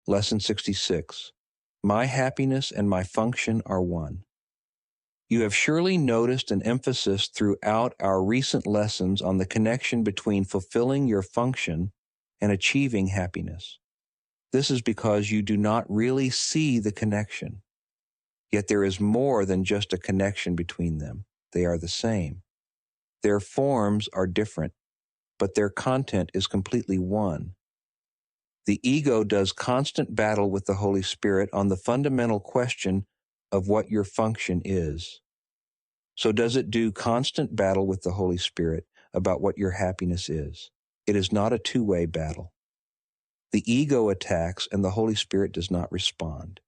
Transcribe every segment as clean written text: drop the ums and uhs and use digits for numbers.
Lesson 66. My happiness and my function are one. You have surely noticed an emphasis throughout our recent lessons on the connection between fulfilling your function and achieving happiness. This is because you do not really see the connection. Yet there is more than just a connection between them. They are the same. Their forms are different, but their content is completely one. The ego does constant battle with the Holy Spirit on the fundamental question of what your function is. So does it do constant battle with the Holy Spirit about what your happiness is? It is not a two-way battle. The ego attacks and the Holy Spirit does not respond.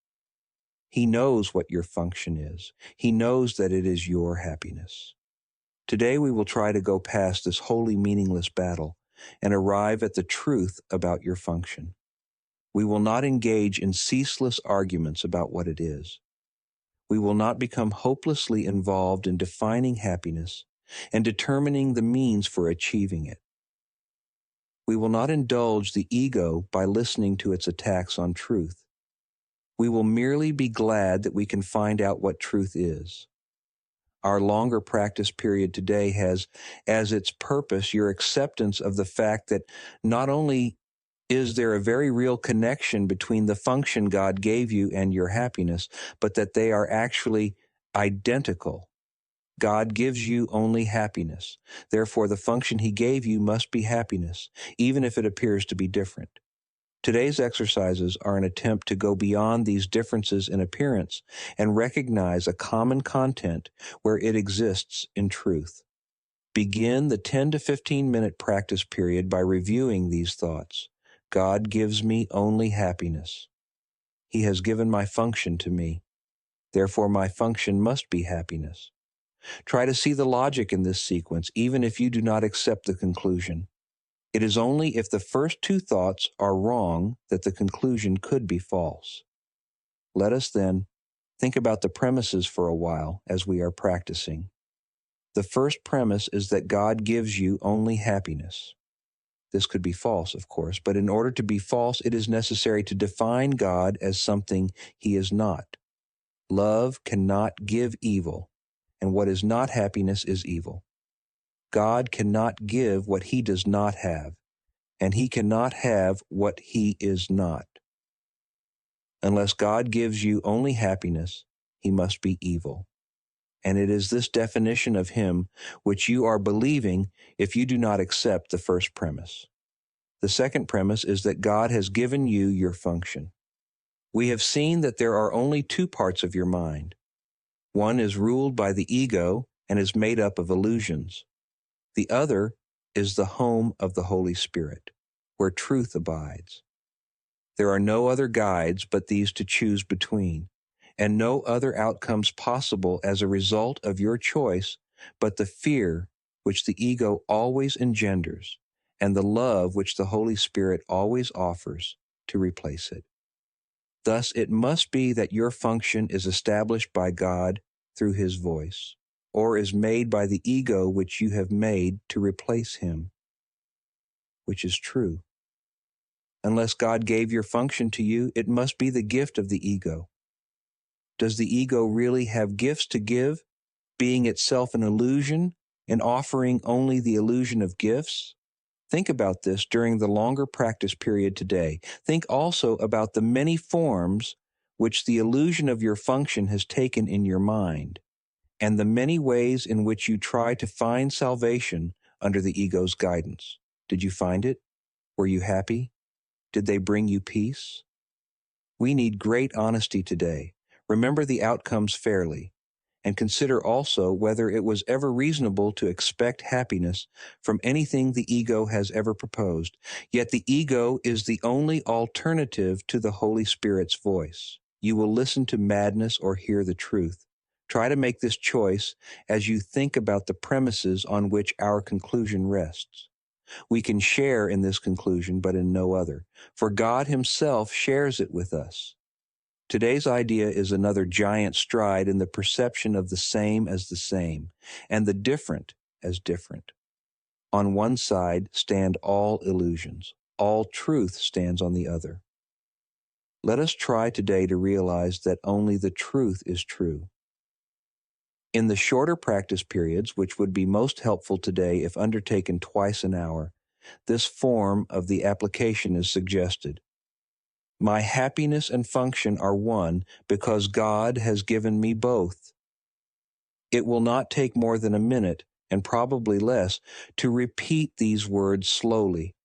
He knows what your function is. He knows that it is your happiness. Today we will try to go past this wholly meaningless battle and arrive at the truth about your function. We will not engage in ceaseless arguments about what it is. We will not become hopelessly involved in defining happiness and determining the means for achieving it. We will not indulge the ego by listening to its attacks on truth. We will merely be glad that we can find out what truth is. Our longer practice period today has as its purpose your acceptance of the fact that not only is there a very real connection between the function God gave you and your happiness, but that they are actually identical. God gives you only happiness. Therefore, the function He gave you must be happiness, even if it appears to be different. Today's exercises are an attempt to go beyond these differences in appearance and recognize a common content where it exists in truth. Begin the 10 to 15 minute practice period by reviewing these thoughts. God gives me only happiness. He has given my function to me. Therefore, my function must be happiness. Try to see the logic in this sequence, even if you do not accept the conclusion. It is only if the first two thoughts are wrong that the conclusion could be false. Let us then think about the premises for a while as we are practicing. The first premise is that God gives you only happiness. This could be false, of course, but in order to be false, it is necessary to define God as something He is not. Love cannot give evil, and what is not happiness is evil. God cannot give what He does not have, and He cannot have what He is not. Unless God gives you only happiness, He must be evil. And it is this definition of Him which you are believing if you do not accept the first premise. The second premise is that God has given you your function. We have seen that there are only two parts of your mind. One is ruled by the ego and is made up of illusions. The other is the home of the Holy Spirit, where truth abides. There are no other guides but these to choose between, and no other outcomes possible as a result of your choice but the fear which the ego always engenders and the love which the Holy Spirit always offers to replace it. Thus, it must be that your function is established by God through His voice, or is made by the ego which you have made to replace Him, which is true. Unless God gave your function to you, it must be the gift of the ego. Does the ego really have gifts to give, being itself an illusion and offering only the illusion of gifts? Think about this during the longer practice period today. Think also about the many forms which the illusion of your function has taken in your mind, and the many ways in which you try to find salvation under the ego's guidance. Did you find it? Were you happy? Did they bring you peace? We need great honesty today. Remember the outcomes fairly, and consider also whether it was ever reasonable to expect happiness from anything the ego has ever proposed. Yet the ego is the only alternative to the Holy Spirit's voice. You will listen to madness or hear the truth. Try to make this choice as you think about the premises on which our conclusion rests. We can share in this conclusion, but in no other, for God Himself shares it with us. Today's idea is another giant stride in the perception of the same as the same, and the different as different. On one side stand all illusions. All truth stands on the other. Let us try today to realize that only the truth is true. In the shorter practice periods, which would be most helpful today if undertaken twice an hour, this form of the application is suggested. My happiness and function are one because God has given me both. It will not take more than a minute, and probably less, to repeat these words slowly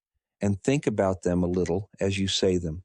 and think about them a little as you say them.